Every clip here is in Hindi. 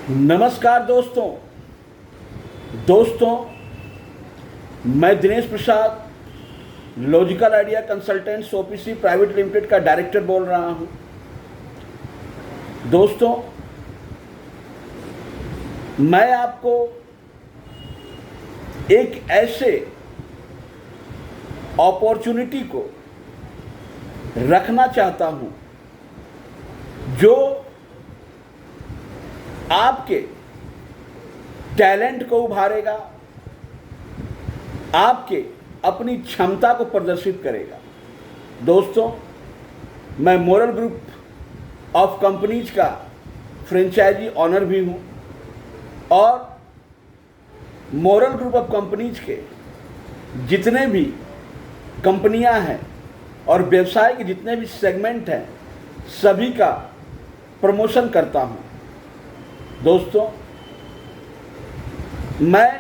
नमस्कार दोस्तों, मैं Dinesh Prasad logical idea consultants OPC private limited का डायरेक्टर बोल रहा हूं। दोस्तों, मैं आपको एक ऐसे अपॉर्चुनिटी को रखना चाहता हूं जो आपके टैलेंट को उभारेगा, आपके अपनी क्षमता को प्रदर्शित करेगा। दोस्तों, मैं मोरल ग्रुप ऑफ कंपनीज का फ्रेंचाइजी ऑनर भी हूं और मोरल ग्रुप ऑफ कंपनीज के जितने भी कंपनियां हैं और व्यवसाय के जितने भी सेगमेंट हैं सभी का प्रमोशन करता हूं। दोस्तों, मैं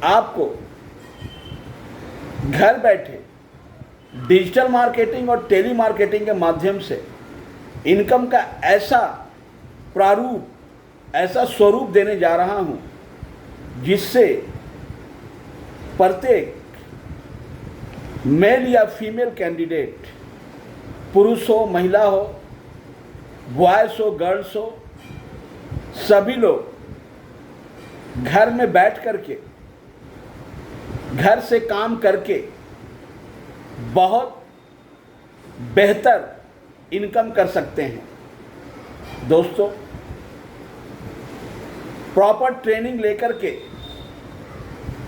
आपको घर बैठे डिजिटल मार्केटिंग और टेली मार्केटिंग के माध्यम से इनकम का ऐसा प्रारूप, ऐसा स्वरूप देने जा रहा हूं जिससे प्रत्येक मेल या फीमेल कैंडिडेट, पुरुष हो, महिला हो, बॉयज हो, गर्ल्स हो, सभी लोग घर में बैठ करके, घर से काम करके बहुत बेहतर इनकम कर सकते हैं। दोस्तों, प्रॉपर ट्रेनिंग लेकर के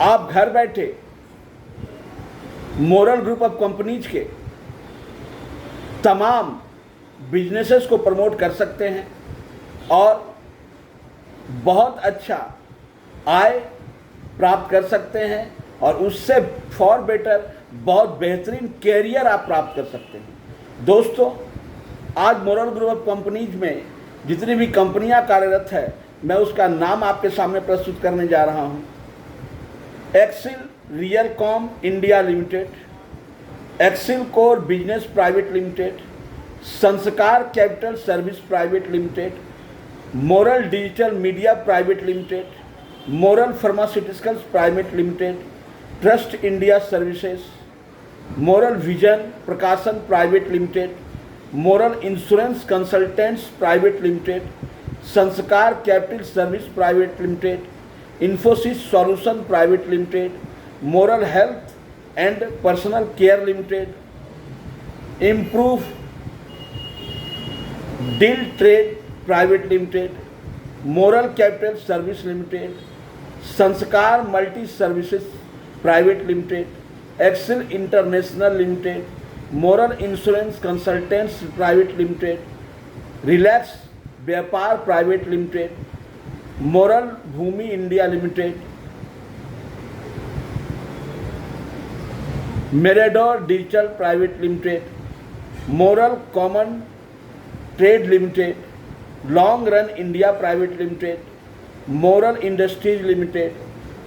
आप घर बैठे मोरल ग्रुप ऑफ कंपनीज के तमाम बिजनेसेस को प्रमोट कर सकते हैं और बहुत अच्छा आय प्राप्त कर सकते हैं और उससे फॉर बेटर बहुत बेहतरीन कैरियर आप प्राप्त कर सकते हैं। दोस्तों, आज मोरल ग्रुप ऑफ कंपनीज में जितनी भी कंपनियां कार्यरत है मैं उसका नाम आपके सामने प्रस्तुत करने जा रहा हूं। Axil Realcom India limited, Axil core business private limited, Sanskar capital service private limited, moral digital media private limited, moral pharmaceuticals private limited, trust India services, moral vision Prakashan private limited, moral insurance consultants private limited, Sanskar capital service private limited, Infosys solution private limited, moral health and personal care limited, improve deal trade private limited, moral capital service limited, Sanskar multi services private limited, Excel international limited, moral insurance consultants private limited, relax Vyapar private limited, moral Bhoomi India limited, मेरेडोर digital private limited, moral common trade limited, long run India private limited, moral industries limited,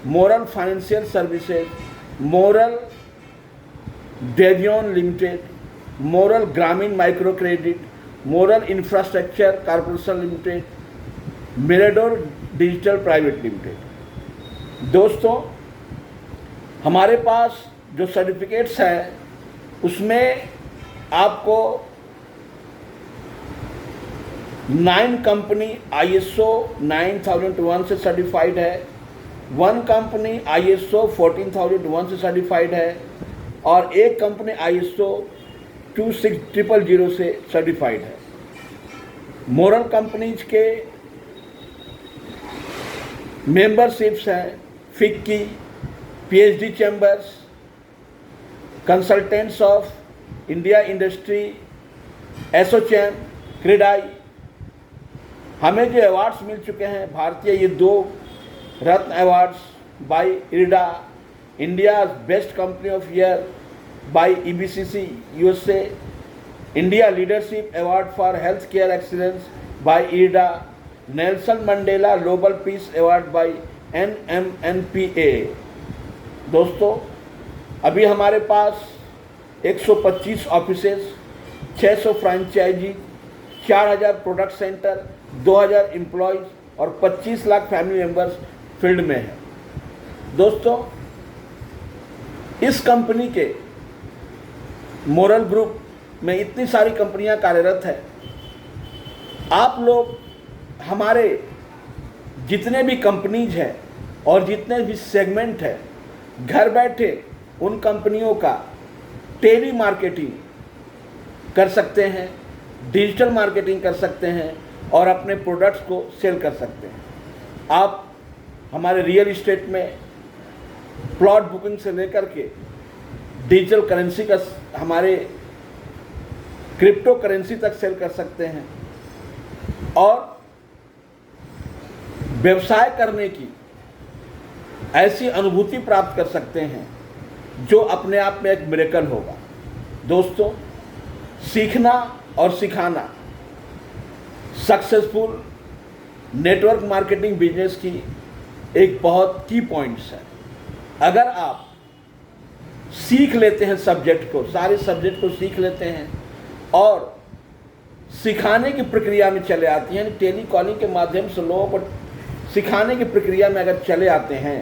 moral financial services, moral डेवियन limited, moral Gramin micro credit, moral infrastructure corporation limited, मेरेडोर डिजिटल प्राइवेट लिमिटेड। दोस्तों, हमारे पास जो सर्टिफिकेट्स हैं उसमें आपको 9 कंपनी ISO 9001 से सर्टिफाइड है, 1 कंपनी ISO 14001 से सर्टिफाइड है और एक कंपनी ISO 26000 से सर्टिफाइड है। मोरल कंपनीज के मेंबरशिप्स हैं FICCI, PhD chambers, consultants of India industry, ASSOCHAM, CREDAI. हमें जो अवार्ड्स मिल चुके हैं भारतीय, ये 2 रत्न awards by IRDA, India best company of year by EBCC USA, India leadership award for health care excellence by IRDA, Nelson Mandela global peace award by NMNPA। दोस्तों, अभी हमारे पास 125 offices, 600 franchisee, 4000 product centre, 2000 employees और 25 लाख फैमिली मेंबर्स फील्ड में है। दोस्तों, इस कंपनी के मोरल ग्रुप में इतनी सारी कंपनियां कार्यरत है। आप लोग हमारे जितने भी कंपनीज हैं और जितने भी सेगमेंट है, घर बैठे उन कंपनियों का टेली मार्केटिंग कर सकते हैं, डिजिटल मार्केटिंग कर सकते हैं और अपने प्रोडक्ट्स को सेल कर सकते हैं। आप हमारे रियल इस्टेट में प्लॉट बुकिंग से लेकर के डिजिटल करेंसी का, हमारे क्रिप्टो करेंसी तक सेल कर सकते हैं और व्यवसाय करने की ऐसी अनुभूति प्राप्त कर सकते हैं जो अपने आप में एक मिरेकल होगा। दोस्तों, सीखना और सिखाना सक्सेसफुल नेटवर्क मार्केटिंग बिजनेस की एक बहुत की पॉइंट्स है। अगर आप सीख लेते हैं सब्जेक्ट को, सारे सब्जेक्ट को सीख लेते हैं और सिखाने की प्रक्रिया में चले आते हैं, यानी टेली कॉलिंग के माध्यम से लोगों को सिखाने की प्रक्रिया में अगर चले आते हैं,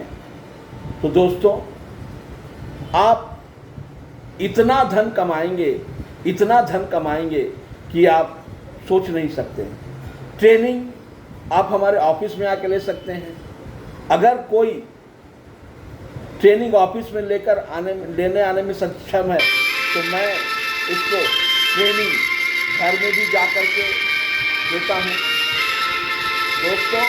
तो दोस्तों आप इतना धन कमाएंगे कि आप सोच नहीं सकते। ट्रेनिंग आप हमारे ऑफिस में आके ले सकते हैं। अगर कोई ट्रेनिंग ऑफिस में लेने आने में सक्षम है तो मैं उसको ट्रेनिंग घर में भी जा कर के देता हूँ। दोस्तों,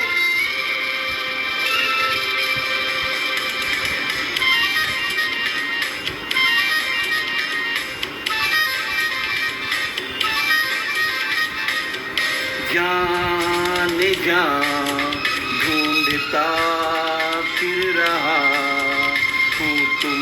जाने जा ढूंढता फिर रहा हूँ तुम।